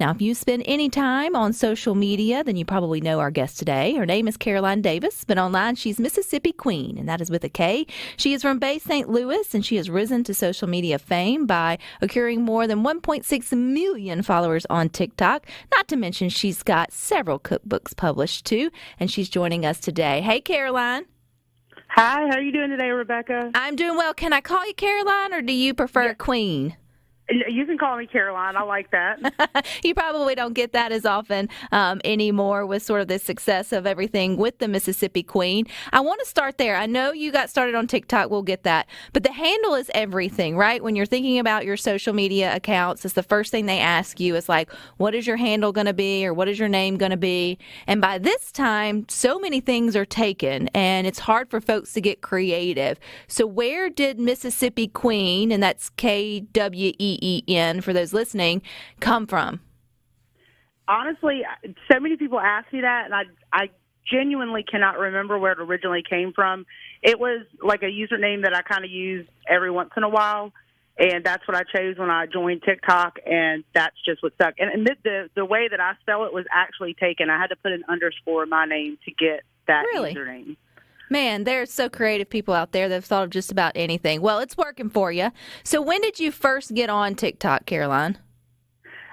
Now, if you spend any time on social media, then you probably know our guest today. Her name is Caroline Davis, but online she's Mississippi Queen, and that is with a K. She is from Bay St. Louis, and she has risen to social media fame by acquiring more than 1.6 million followers on TikTok. Not to mention she's got several cookbooks published, too, and she's joining us today. Hey, Caroline. Hi, how are you doing today, Rebecca? I'm doing well. Can I call you Caroline, or do you prefer Queen? You can call me Caroline. I like that. You probably don't get that as often anymore with sort of the success of everything with the Mississippi Queen. I want to start there. I know you got started on TikTok. We'll get that. But the handle is everything, right? When you're thinking about your social media accounts, it's the first thing they ask you is like, what is your handle going to be, or what is your name going to be? And by this time, so many things are taken, and it's hard for folks to get creative. So where did Mississippi Queen, and that's KWEEN for those listening, come from? Honestly, so many people ask me that, and I genuinely cannot remember where it originally came from. It was like a username that I kind of use every once in a while, and that's what I chose when I joined TikTok, and that's just what stuck. And the way that I spell it was actually taken. I had to put an underscore in my name to get that username. Man, there's so creative people out there that have thought of just about anything. Well, it's working for you. So when did you first get on TikTok, Caroline?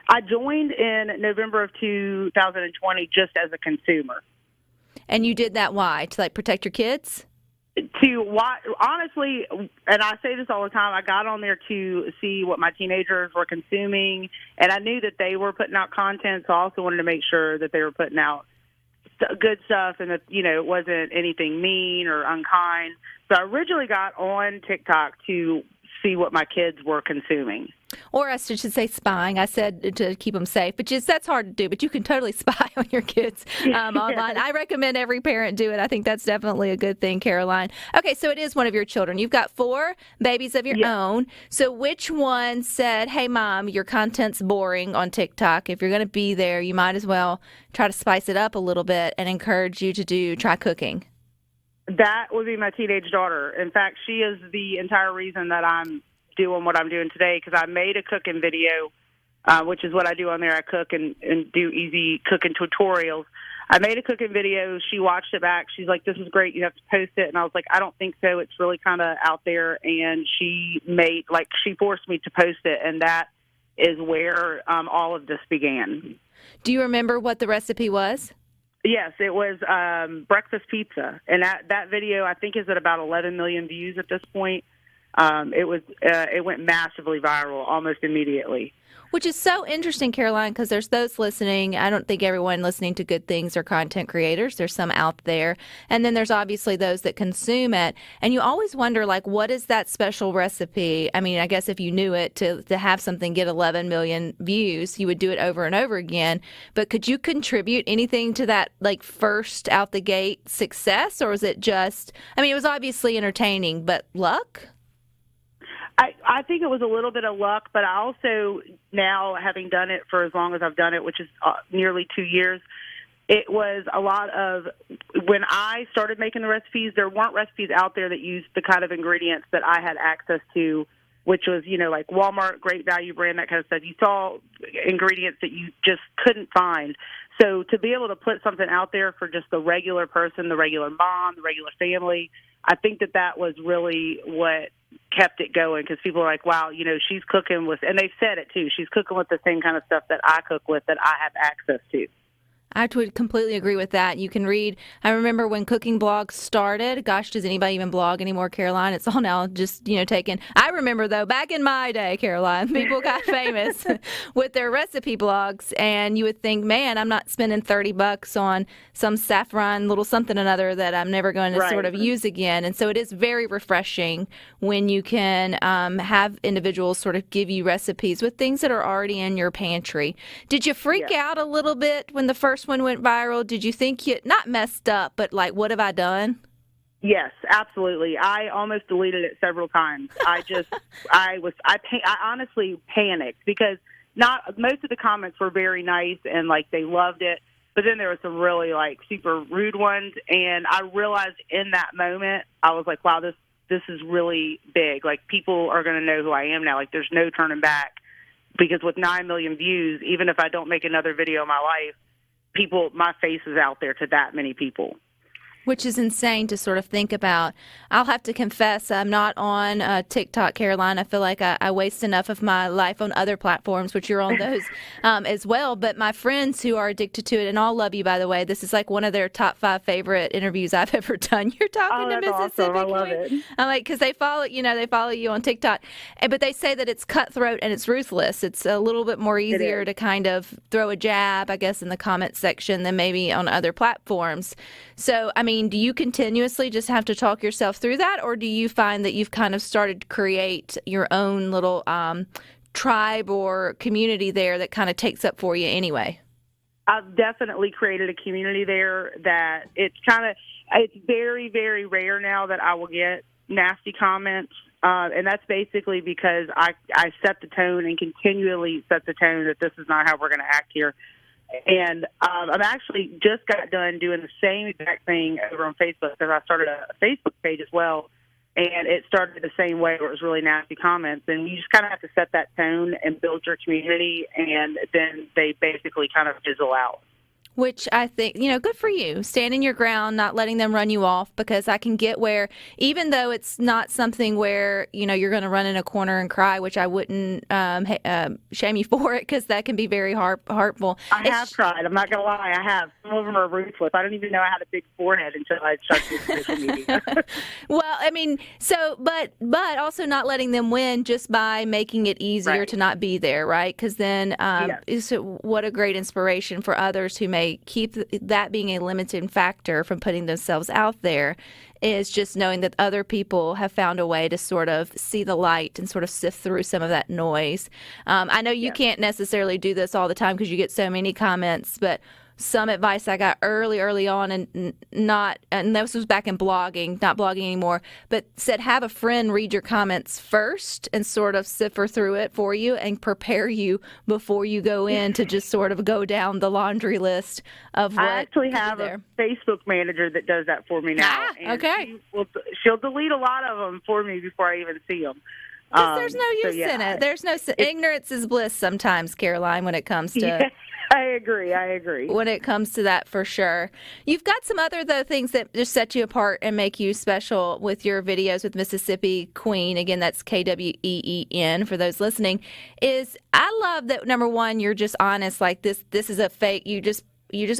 I joined in November of 2020 just as a consumer. And you did that why? To like protect your kids? Honestly, and I say this all the time, I got on there to see what my teenagers were consuming, and I knew that they were putting out content, so I also wanted to make sure that they were putting out good stuff and that, it wasn't anything mean or unkind. So I originally got on TikTok to see what my kids were consuming. Or I should say spying. I said to keep them safe, but that's hard to do. But you can totally spy on your kids online. I recommend every parent do it. I think that's definitely a good thing, Caroline. Okay, so it is one of your children. You've got 4 babies of your own. So which one said, hey, Mom, your content's boring on TikTok. If you're going to be there, you might as well try to spice it up a little bit and encourage you to try cooking? That would be my teenage daughter. In fact, she is the entire reason that I'm doing what I'm doing today, because I made a cooking video, which is what I do on there. I cook and do easy cooking tutorials. I made a cooking video. She watched it back. She's like, this is great. You have to post it. And I was like, I don't think so. It's really kind of out there. And she forced me to post it. And that is where all of this began. Do you remember what the recipe was? Yes, it was breakfast pizza, and that video I think is at about 11 million views at this point. It went massively viral almost immediately. Which is so interesting, Caroline, because there's those listening. I don't think everyone listening to Good Things are content creators. There's some out there. And then there's obviously those that consume it. And you always wonder, like, what is that special recipe? I mean, I guess if you knew it, to have something get 11 million views, you would do it over and over again. But could you contribute anything to that, like, first out the gate success? Or was it just, I mean, it was obviously entertaining, but luck? I think it was a little bit of luck, but I also, now having done it for as long as I've done it, which is nearly 2 years, it was a lot of, when I started making the recipes, there weren't recipes out there that used the kind of ingredients that I had access to, which was, like Walmart, Great Value brand, that kind of stuff. You saw ingredients that you just couldn't find. So to be able to put something out there for just the regular person, the regular mom, the regular family, I think that was really what kept it going, because people are like, wow, she's cooking with, and they've said it too, she's cooking with the same kind of stuff that I cook with, that I have access to. I would completely agree with that. You can read, I remember when cooking blogs started, gosh, does anybody even blog anymore, Caroline? It's all now just, taken. I remember, though, back in my day, Caroline, people got famous with their recipe blogs, and you would think, man, I'm not spending $30 on some saffron little something or another that I'm never going to sort of use again. And so it is very refreshing when you can have individuals sort of give you recipes with things that are already in your pantry. Did you freak out a little bit when the first one went viral? Did you think you not messed up, but like, what have I done? Yes, absolutely. I almost deleted it several times. I honestly panicked, because most of the comments were very nice and like they loved it, but then there were some really like super rude ones, and I realized in that moment I was like, wow, this is really big. Like, people are going to know who I am now. Like, there's no turning back. because with 9 million views, even if I don't make another video in my life, my face is out there to that many people. Which is insane to sort of think about. I'll have to confess, I'm not on TikTok, Caroline. I feel like I waste enough of my life on other platforms, which you're on those as well. But my friends who are addicted to it, and all love you, by the way, this is like one of their top 5 favorite interviews I've ever done. You're talking to Mississippi awesome. I love Queen. it. I'm like, because they follow you on TikTok. But they say that it's cutthroat and it's ruthless. It's a little bit more easier to kind of throw a jab, I guess, in the comment section than maybe on other platforms. So, I mean, do you continuously just have to talk yourself through that, or do you find that you've kind of started to create your own little tribe or community there that kind of takes up for you anyway? I've definitely created a community there that it's very, very rare now that I will get nasty comments. And that's basically because I set the tone and continually set the tone that this is not how we're going to act here. And I'm actually just got done doing the same exact thing over on Facebook because I started a Facebook page as well, and it started the same way where it was really nasty comments. And you just kind of have to set that tone and build your community, and then they basically kind of fizzle out. Which I think, good for you. Standing your ground, not letting them run you off, because I can get where, even though it's not something where, you're going to run in a corner and cry, which I wouldn't shame you for it, because that can be very hurtful. I have cried. I'm not going to lie. I have. Some of them are ruthless. I don't even know I had a big forehead until I started doing social media. Well, I mean, but also not letting them win just by making it easier to not be there, right? Because then what a great inspiration for others who may keep that being a limiting factor from putting themselves out there, is just knowing that other people have found a way to sort of see the light and sort of sift through some of that noise. I know you can't necessarily do this all the time because you get so many comments, but some advice I got early on, and this was back in blogging, not blogging anymore, but said have a friend read your comments first and sort of cipher through it for you and prepare you before you go in to just sort of go down the laundry list of what I actually have a Facebook manager that does that for me now. Okay. She'll delete a lot of them for me before I even see them. There's no use in it. There's no ignorance is bliss sometimes, Caroline, when it comes to. Yeah. I agree. When it comes to that, for sure. You've got some other, though, things that just set you apart and make you special with your videos with Mississippi Queen. Again, that's Kween for those listening. I love that, number one, you're just honest. Like, this is a fake. You just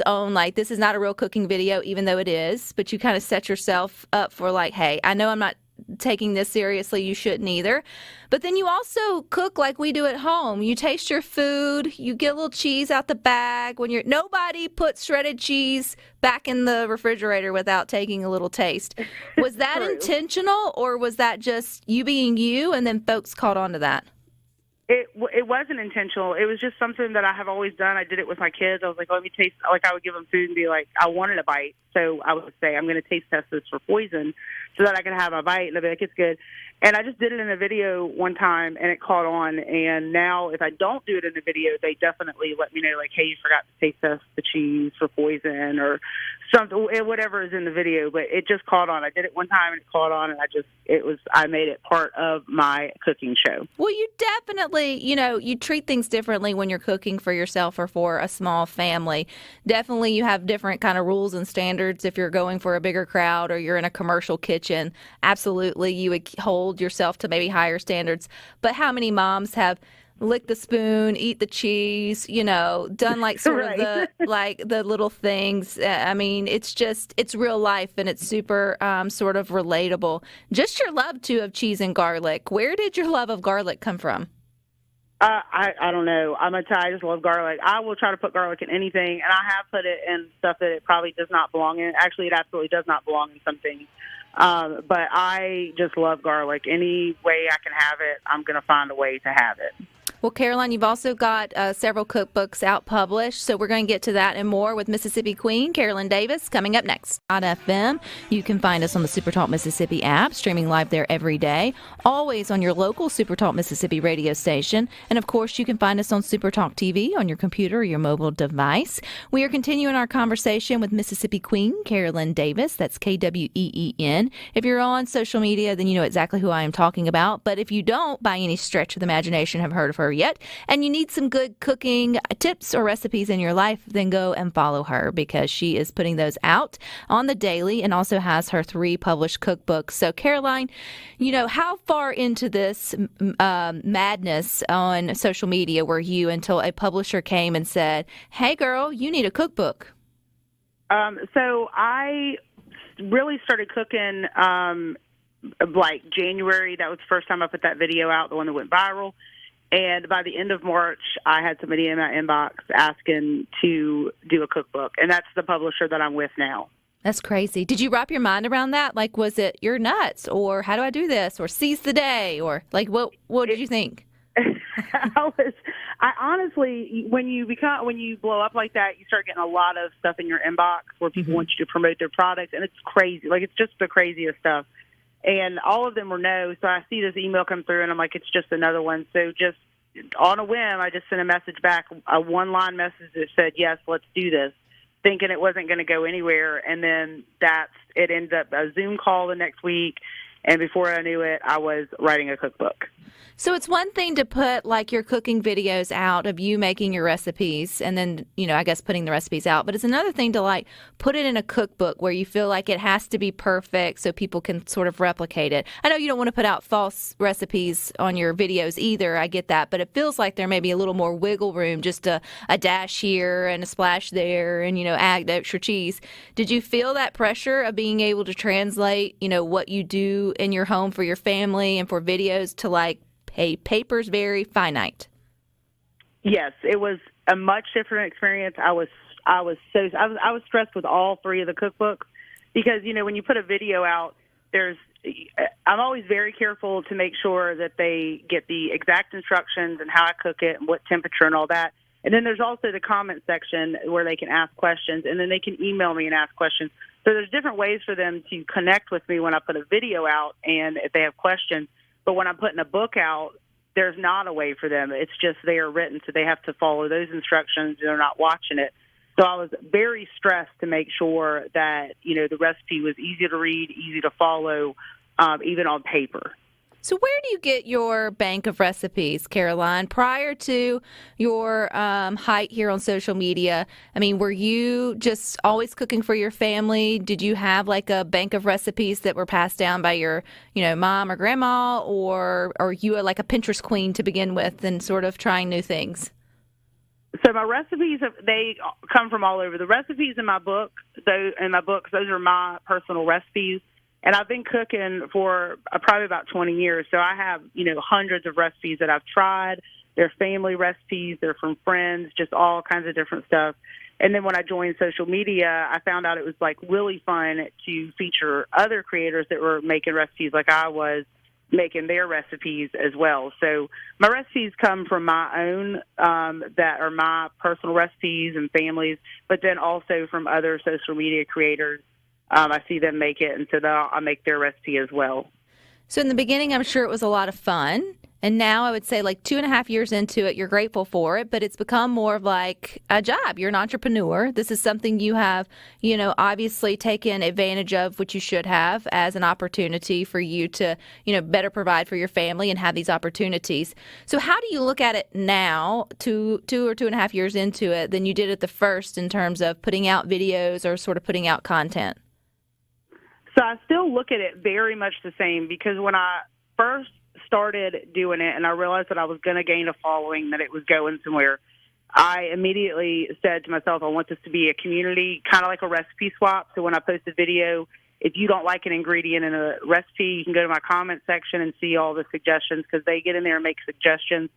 own, like, this is not a real cooking video, even though it is. But you kind of set yourself up for, like, hey, I know I'm not taking this seriously, you shouldn't either. But then you also cook like we do at home. You taste your food, you get a little cheese out the bag. Nobody puts shredded cheese back in the refrigerator without taking a little taste. Was that intentional, or was that just you being you and then folks caught on to that? It wasn't intentional. It was just something that I have always done. I did it with my kids. I was like, let me taste. Like, I would give them food and be like, I wanted a bite. So I would say, I'm going to taste test this for poison so that I can have a bite. And they'll be like, it's good. And I just did it in a video one time, and it caught on. And now if I don't do it in the video, they definitely let me know, like, hey, you forgot to taste test the cheese for poison or something, whatever is in the video. But it just caught on. I did it one time, and it caught on, and I made it part of my cooking show. Well, you definitely, you treat things differently when you're cooking for yourself or for a small family. Definitely you have different kind of rules and standards if you're going for a bigger crowd or you're in a commercial kitchen. Absolutely, you would hold yourself to maybe higher standards. But how many moms have licked the spoon, eat the cheese, done like sort of the little things. I mean, it's real life, and it's super sort of relatable. Just your love too of cheese and garlic. Where did your love of garlic come from? I don't know. I just love garlic. I will try to put garlic in anything, and I have put it in stuff that it probably does not belong in. Actually, it absolutely does not belong in some things. But I just love garlic. Any way I can have it, I'm going to find a way to have it. Well, Caroline, you've also got several cookbooks out published, so we're going to get to that and more with Mississippi Queen, Carolyn Davis, coming up next. .fm. You can find us on the SuperTalk Mississippi app, streaming live there every day, always on your local SuperTalk Mississippi radio station. And, of course, you can find us on SuperTalk TV on your computer or your mobile device. We are continuing our conversation with Mississippi Queen, Carolyn Davis. That's Kween. If you're on social media, then you know exactly who I am talking about. But if you don't, by any stretch of the imagination, have heard of her, her yet, and you need some good cooking tips or recipes in your life, then go and follow her because she is putting those out on the daily and also has her 3 published cookbooks. So, Caroline, how far into this madness on social media were you until a publisher came and said, hey, girl, you need a cookbook? So I really started cooking like January. That was the first time I put that video out, the one that went viral. And by the end of March, I had somebody in my inbox asking to do a cookbook. And that's the publisher that I'm with now. That's crazy. Did you wrap your mind around that? Like, was it you're nuts, or how do I do this, or seize the day, or like what did you think? I honestly, when you blow up like that, you start getting a lot of stuff in your inbox where people want you to promote their products, and it's crazy. Like, it's just the craziest stuff. And all of them were no. So I see this email come through, and I'm like, it's just another one. So just on a whim, I just sent a message back, a one-line message that said, yes, let's do this, thinking it wasn't going to go anywhere. And then it ended up a Zoom call the next week. And before I knew it, I was writing a cookbook. So it's one thing to put like your cooking videos out of you making your recipes and then, I guess putting the recipes out. But it's another thing to like put it in a cookbook where you feel like it has to be perfect so people can sort of replicate it. I know you don't want to put out false recipes on your videos either. I get that. But it feels like there may be a little more wiggle room, just a dash here and a splash there and, add extra cheese. Did you feel that pressure of being able to translate, what you do in your home for your family and for videos to like paper's very finite? Yes, it was a much different experience. I was stressed with all 3 of the cookbooks because when you put a video out, I'm always very careful to make sure that they get the exact instructions and how I cook it and what temperature and all that. And then there's also the comment section where they can ask questions, and then they can email me and ask questions. So there's different ways for them to connect with me when I put a video out and if they have questions. But when I'm putting a book out, there's not a way for them. It's just they are written, so they have to follow those instructions. They're not watching it. So I was very stressed to make sure that, the recipe was easy to read, easy to follow, even on paper. So where do you get your bank of recipes, Caroline? Prior to your height here on social media, were you just always cooking for your family? Did you have like a bank of recipes that were passed down by your, mom or grandma, or you were like a Pinterest queen to begin with and sort of trying new things? So my recipes, they come from all over. The recipes in my book, those are my personal recipes. And I've been cooking for probably about 20 years. So I have, hundreds of recipes that I've tried. They're family recipes. They're from friends, just all kinds of different stuff. And then when I joined social media, I found out it was like really fun to feature other creators that were making recipes like I was making their recipes as well. So my recipes come from my own, that are my personal recipes and families, but then also from other social media creators. I see them make it, and so I make their recipe as well. So in the beginning, I'm sure it was a lot of fun. And now I would say like 2.5 years into it, you're grateful for it, but it's become more of like a job. You're an entrepreneur. This is something you have, obviously taken advantage of, which you should have, as an opportunity for you to, better provide for your family and have these opportunities. So how do you look at it now, two or 2.5 years into it, than you did at the first in terms of putting out videos or sort of putting out content? So I still look at it very much the same because when I first started doing it and I realized that I was going to gain a following, that it was going somewhere, I immediately said to myself, I want this to be a community, kind of like a recipe swap. So when I post a video, if you don't like an ingredient in a recipe, you can go to my comment section and see all the suggestions because they get in there and make suggestions.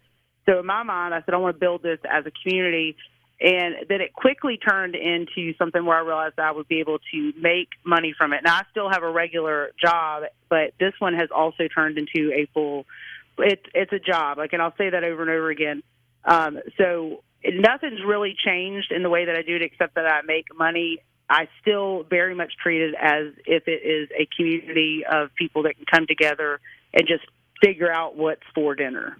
So in my mind, I said, I want to build this as a community. And then it quickly turned into something where I realized I would be able to make money from it. Now, I still have a regular job, but this one has also turned into a it's a job. And I'll say that over and over again. So nothing's really changed in the way that I do it except that I make money. I still very much treat it as if it is a community of people that can come together and just figure out what's for dinner.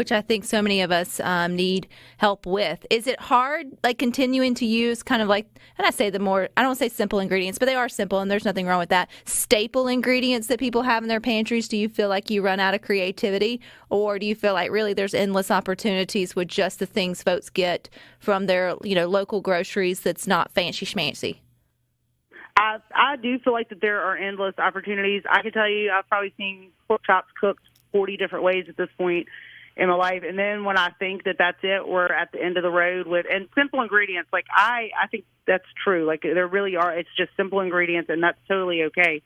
which I think so many of us need help with. Is it hard, like continuing to use kind of like, and I say the more, I don't say simple ingredients, but they are simple and there's nothing wrong with that, staple ingredients that people have in their pantries? Do you feel like you run out of creativity, or do you feel like really there's endless opportunities with just the things folks get from their, local groceries that's not fancy schmancy? I do feel like that there are endless opportunities. I can tell you I've probably seen pork chops cooked 40 different ways at this point in my life. And then when I think that that's it, we're at the end of the road with, and simple ingredients, like I think that's true. Like there really are, it's just simple ingredients and that's totally okay.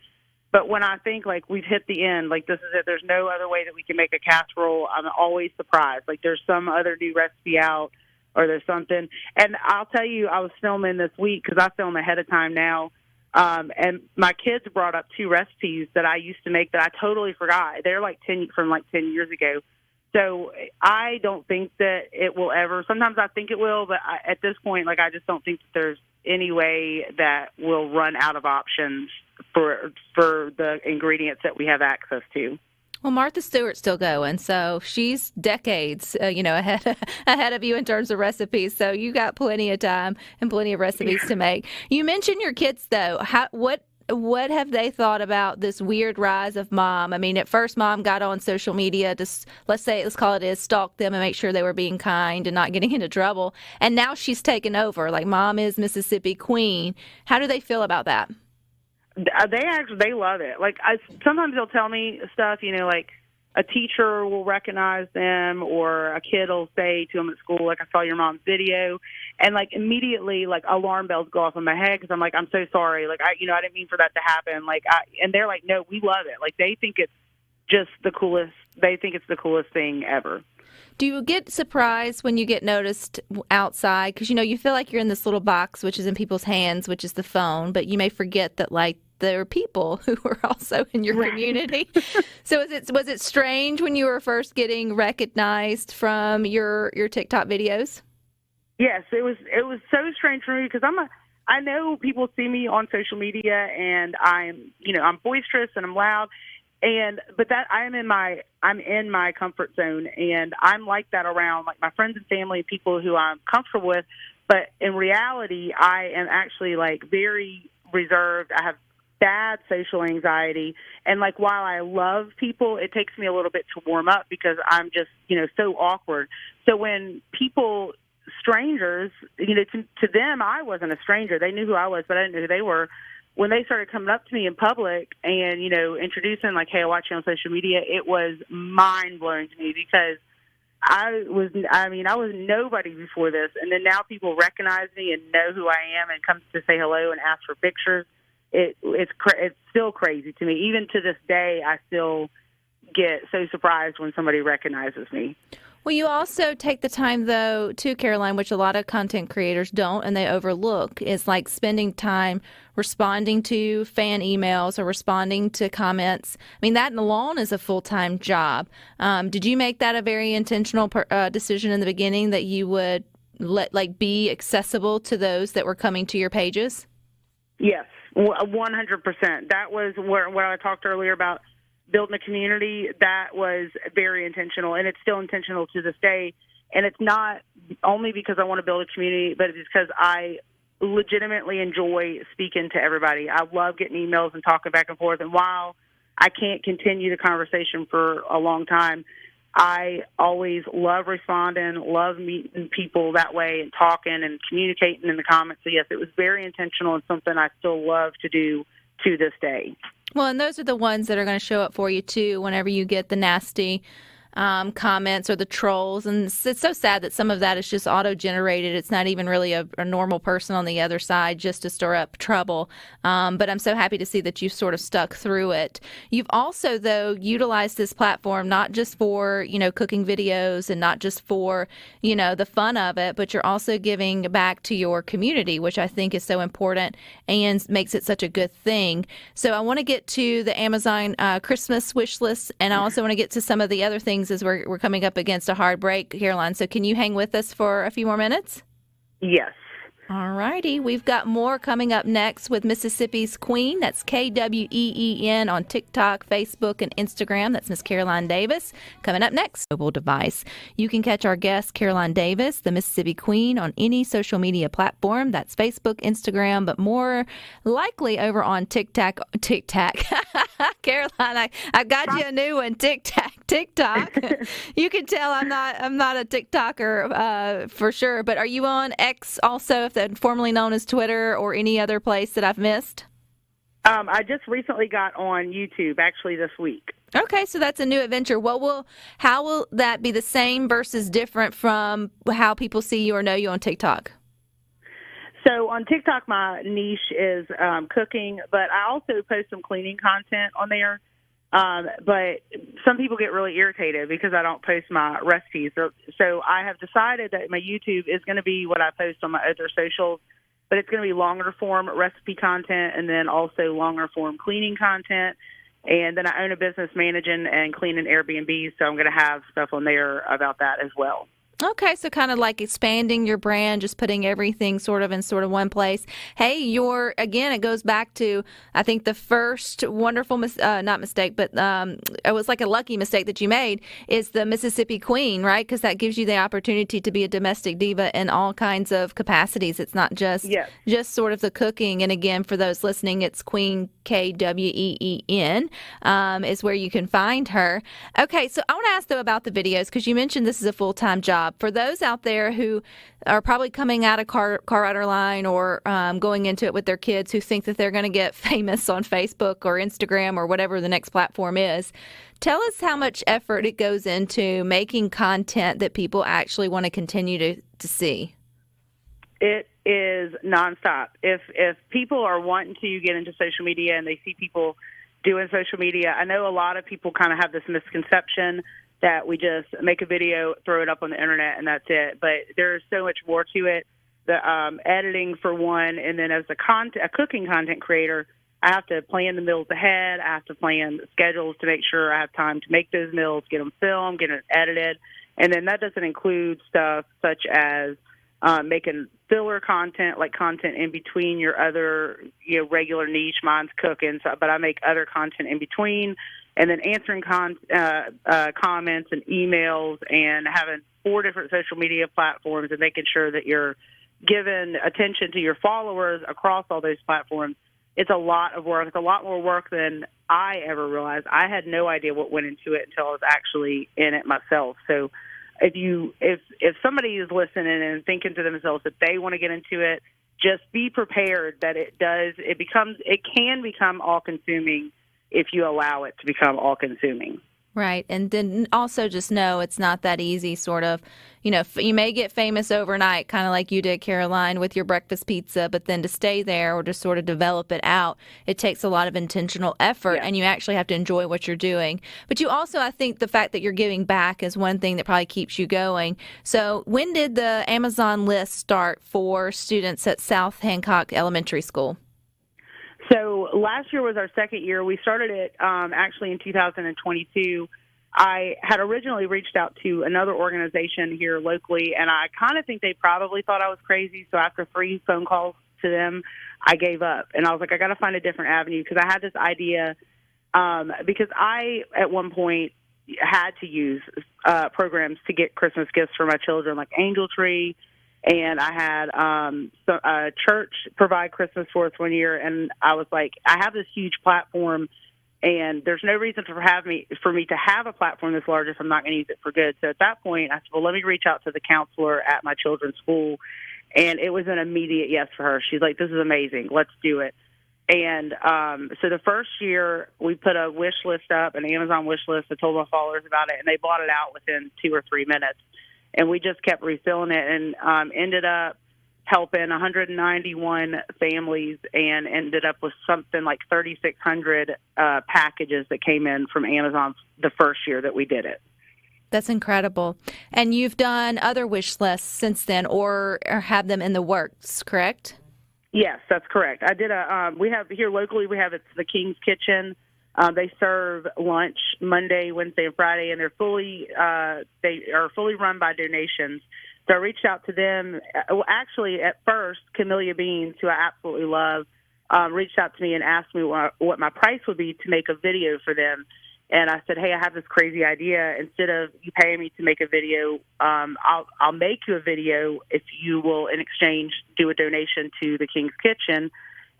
But when I think like we've hit the end, like this is it, there's no other way that we can make a casserole, I'm always surprised. Like there's some other new recipe out or there's something. And I'll tell you, I was filming this week because I film ahead of time now. And my kids brought up 2 recipes that I used to make that I totally forgot. They're like 10 years ago. So I don't think that it will ever. Sometimes I think it will, but at this point, like I just don't think that there's any way that we'll run out of options for the ingredients that we have access to. Well, Martha Stewart's still going, so she's decades, ahead of you in terms of recipes. So you got plenty of time and plenty of recipes to make. You mentioned your kids, though. What have they thought about this weird rise of mom? I mean, at first, mom got on social media to, let's call it stalk them and make sure they were being kind and not getting into trouble. And now she's taken over. Like mom is Mississippi Queen. How do they feel about that? They love it. Like sometimes they'll tell me stuff, like a teacher will recognize them or a kid will say to them at school, like, I saw your mom's video. And like immediately, like alarm bells go off in my head because I'm like, I'm so sorry. Like, I didn't mean for that to happen. Like, and they're like, no, we love it. Like they think it's just the coolest. They think it's the coolest thing ever. Do you get surprised when you get noticed outside? Because, you feel like you're in this little box, which is in people's hands, which is the phone, but you may forget that, like, there are people who are also in your community. So was it strange when you were first getting recognized from your TikTok videos? Yes, it was so strange for me because I know people see me on social media and I'm boisterous and I'm loud. But that I'm in my comfort zone, and I'm like that around like my friends and family, people who I'm comfortable with. But in reality, I am actually like very reserved. I have bad social anxiety, and like while I love people, it takes me a little bit to warm up because I'm just so awkward. So when strangers, to them, I wasn't a stranger. They knew who I was, but I didn't know who they were. When they started coming up to me in public and, introducing like, hey, I watch you on social media, it was mind blowing to me because I was nobody before this. And then now people recognize me and know who I am and come to say hello and ask for pictures. It's still crazy to me. Even to this day, I still get so surprised when somebody recognizes me. Well, you also take the time, though, too, Caroline, which a lot of content creators don't and they overlook, is like spending time responding to fan emails or responding to comments. I mean, that alone is a full-time job. Did you make that a very intentional decision in the beginning that you would be accessible to those that were coming to your pages? Yes, 100%. That was what I talked earlier about. Building a community, that was very intentional, and it's still intentional to this day. And it's not only because I want to build a community, but it's because I legitimately enjoy speaking to everybody. I love getting emails and talking back and forth. And while I can't continue the conversation for a long time, I always love responding, love meeting people that way and talking and communicating in the comments. So, yes, it was very intentional and something I still love to do to this day. Well, and those are the ones that are going to show up for you, too, whenever you get the nasty comments or the trolls. And it's so sad that some of that is just auto-generated. It's not even really a normal person on the other side just to stir up trouble. But I'm so happy to see that you've sort of stuck through it. You've also, though, utilized this platform not just for, cooking videos and not just for, the fun of it, but you're also giving back to your community, which I think is so important and makes it such a good thing. So I want to get to the Amazon Christmas wish list, and I also want to get to some of the other things as we're coming up against a hard break, Caroline. So can you hang with us for a few more minutes? Yes. All righty. We've got more coming up next with Mississippi's Kween. That's Kween on TikTok, Facebook, and Instagram. That's Miss Caroline Davis. Coming up next, mobile device. You can catch our guest, Caroline Davis, the Mississippi Kween, on any social media platform. That's Facebook, Instagram, but more likely over on TikTok. Caroline, I got you a new one, TikTok. You can tell I'm not a TikToker for sure. But are you on X also, formerly known as Twitter, or any other place that I've missed? I just recently got on YouTube, actually this week. Okay, so that's a new adventure. How will that be the same versus different from how people see you or know you on TikTok? So on TikTok, my niche is cooking, but I also post some cleaning content on there. But some people get really irritated because I don't post my recipes. So I have decided that my YouTube is going to be what I post on my other socials, but it's going to be longer form recipe content and then also longer form cleaning content. And then I own a business managing and cleaning Airbnb, so I'm going to have stuff on there about that as well. Okay, so kind of like expanding your brand, just putting everything sort of in one place. Hey, again, it goes back to, I think, the first wonderful, not mistake, but it was like a lucky mistake that you made, is the Mississippi Kween, right? Because that gives you the opportunity to be a domestic diva in all kinds of capacities. It's not just sort of the cooking. And again, for those listening, it's Kween, Kween, is where you can find her. Okay, so I want to ask, though, about the videos, because you mentioned this is a full-time job. For those out there who are probably coming out of car rider line or going into it with their kids who think that they're going to get famous on Facebook or Instagram or whatever the next platform is, tell us how much effort it goes into making content that people actually want to continue to see. It is nonstop. If people are wanting to get into social media and they see people doing social media, I know a lot of people kind of have this misconception that we just make a video, throw it up on the internet, and that's it. But there's so much more to it. The editing, for one, and then as a cooking content creator, I have to plan the meals ahead. I have to plan schedules to make sure I have time to make those meals, get them filmed, get them edited. And then that doesn't include stuff such as making filler content, like content in between your other regular niche. Mine's cooking, but I make other content in between. And then answering comments and emails and having 4 different social media platforms and making sure that you're giving attention to your followers across all those platforms. It's a lot of work. It's a lot more work than I ever realized. I had no idea what went into it until I was actually in it myself. So if somebody is listening and thinking to themselves that they want to get into it, just be prepared that it can become all-consuming if you allow it to become all-consuming. Right. And then also just know it's not that easy, sort of. You may get famous overnight, kind of like you did, Caroline, with your breakfast pizza, but then to stay there or to sort of develop it out, it takes a lot of intentional effort, and you actually have to enjoy what you're doing. But you also, I think the fact that you're giving back is one thing that probably keeps you going. So when did the Amazon list start for students at South Hancock Elementary School? So last year was our second year. We started it actually in 2022. I had originally reached out to another organization here locally, and I kind of think they probably thought I was crazy. So after 3 phone calls to them, I gave up. And I was like, I got to find a different avenue, because I had this idea because I, at one point, had to use programs to get Christmas gifts for my children, like Angel Tree. And I had a church provide Christmas for us one year, and I was like, I have this huge platform, and there's no reason for me to have a platform this large if I'm not going to use it for good. So at that point, I said, well, let me reach out to the counselor at my children's school, and it was an immediate yes for her. She's like, this is amazing. Let's do it. And so the first year, we put a wish list up, an Amazon wish list. I told my followers about it, and they bought it out within 2 or 3 minutes. And we just kept refilling it and ended up helping 191 families and ended up with something like 3,600 packages that came in from Amazon the first year that we did it. That's incredible. And you've done other wish lists since then or have them in the works, correct? Yes, that's correct. I did we have here locally, it's the King's Kitchen. They serve lunch Monday, Wednesday, and Friday, and they are fully run by donations. So I reached out to them. Well, actually, at first, Camellia Beans, who I absolutely love, reached out to me and asked me what my price would be to make a video for them. And I said, hey, I have this crazy idea. Instead of you paying me to make a video, I'll make you a video if you will, in exchange, do a donation to the King's Kitchen.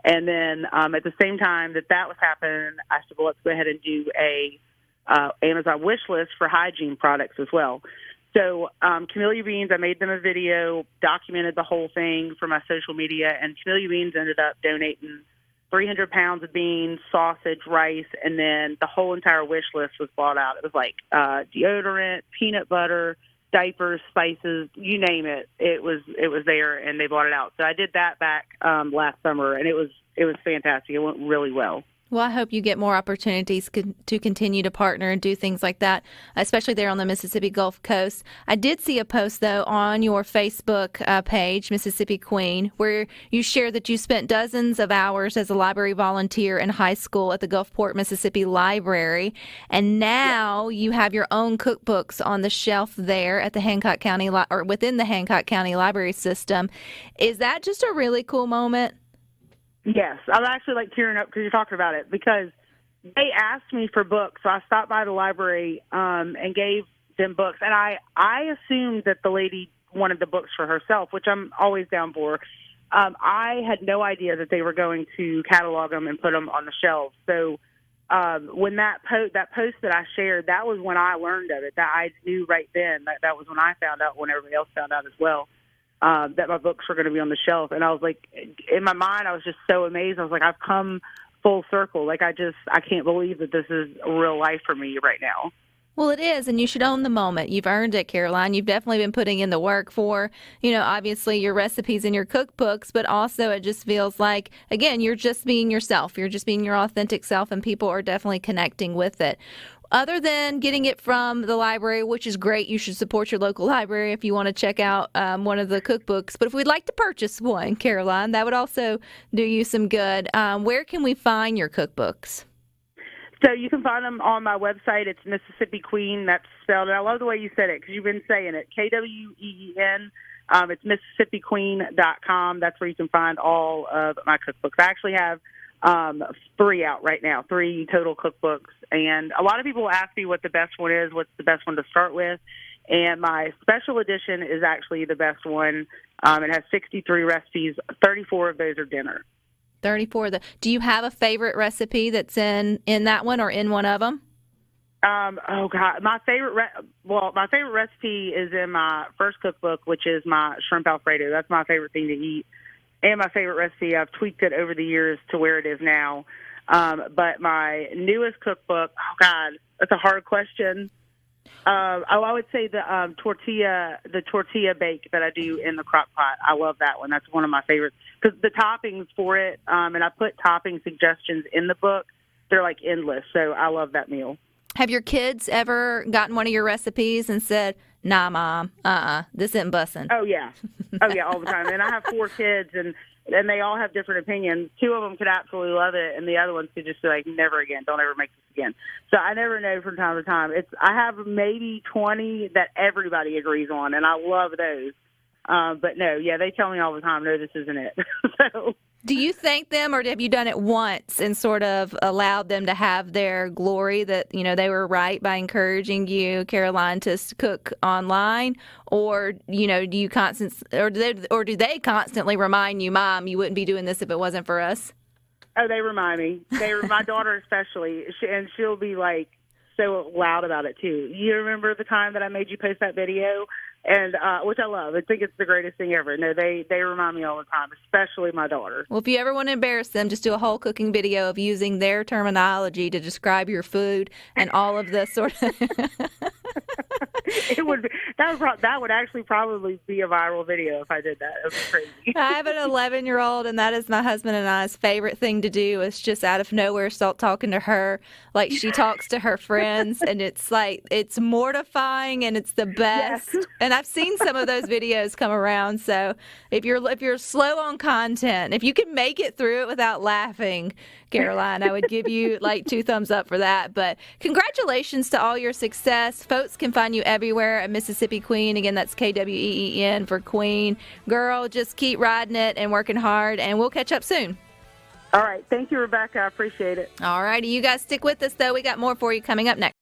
And then at the same time that was happening, I said, well, let's go ahead and do a Amazon wish list for hygiene products as well. So Camellia Beans, I made them a video, documented the whole thing for my social media, and Camellia Beans ended up donating 300 pounds of beans, sausage, rice, and then the whole entire wish list was bought out. It was like deodorant, peanut butter, diapers, spices, you name it. It was there, and they bought it out. So I did that back last summer, and it was fantastic. It went really well. Well, I hope you get more opportunities to continue to partner and do things like that, especially there on the Mississippi Gulf Coast. I did see a post, though, on your Facebook page, Mississippi Kween, where you share that you spent dozens of hours as a library volunteer in high school at the Gulfport, Mississippi Library, and now you have your own cookbooks on the shelf there at the Hancock County or within the Hancock County Library System. Is that just a really cool moment? Yes, I'm actually like tearing up because you're talking about it, because they asked me for books. So I stopped by the library and gave them books. And I assumed that the lady wanted the books for herself, which I'm always down for. I had no idea that they were going to catalog them and put them on the shelves. So when that post that I shared, that was when I learned of it. That I knew right then. That was when I found out, when everybody else found out as well. That my books were going to be on the shelf. And I was like, in my mind, I was just so amazed. I was like, I've come full circle. Like, I can't believe that this is real life for me right now. Well, it is, and you should own the moment. You've earned it, Caroline. You've definitely been putting in the work for, obviously your recipes and your cookbooks, but also it just feels like, again, you're just being yourself. You're just being your authentic self, and people are definitely connecting with it. Other than getting it from the library, which is great, you should support your local library if you want to check out one of the cookbooks. But if we'd like to purchase one, Caroline, that would also do you some good. Where can we find your cookbooks? So you can find them on my website. It's Mississippi Kween. That's spelled. And I love the way you said it, because you've been saying it. Kween. It's MississippiQueen.com. That's where you can find all of my cookbooks. I actually have 3 out right now, 3 total cookbooks. And a lot of people ask me what the best one is, what's the best one to start with. And my special edition is actually the best one. It has 63 recipes. 34 of those are dinner. 34. Do you have a favorite recipe that's in that one or in one of them? Oh God, my favorite recipe is in my first cookbook, which is my shrimp Alfredo. That's my favorite thing to eat. And my favorite recipe, I've tweaked it over the years to where it is now. But my newest cookbook, oh God, that's a hard question. I would say the tortilla bake that I do in the crock pot. I love that one. That's one of my favorites, because the toppings for it, and I put topping suggestions in the book, they're like endless. So I love that meal. Have your kids ever gotten one of your recipes and said, nah, Mom, this isn't bussin'? Oh, yeah, all the time. And I have 4 kids, and they all have different opinions. 2 of them could absolutely love it, and the other ones could just be like, never again, don't ever make this again. So I never know from time to time. I have maybe 20 that everybody agrees on, and I love those. But no, yeah, they tell me all the time, no, this isn't it. So. Do you thank them, or have you done it once and sort of allowed them to have their glory that, they were right by encouraging you, Caroline, to cook online? Or, do you do they constantly remind you, Mom, you wouldn't be doing this if it wasn't for us? Oh, they remind me. My daughter especially, and she'll be like so loud about it too. You remember the time that I made you post that video? And which I love. I think it's the greatest thing ever. No, they remind me all the time, especially my daughter. Well, if you ever want to embarrass them, just do a whole cooking video of using their terminology to describe your food and all of the sort of. That would actually probably be a viral video if I did that. It would be crazy. I have an 11-year-old, and that is my husband and I's favorite thing to do. Is just out of nowhere start talking to her like she talks to her friends, and it's like it's mortifying and it's the best. Yes. And I've seen some of those videos come around. So if you're slow on content, if you can make it through it without laughing, Caroline, I would give you like 2 thumbs up for that. But congratulations to all your success. Folks can find you everywhere at Mississippi Queen. Again, that's Kween for Queen. Girl, just keep riding it and working hard, and we'll catch up soon. All right. Thank you, Rebecca. I appreciate it. All righty. You guys stick with us, though. We got more for you coming up next.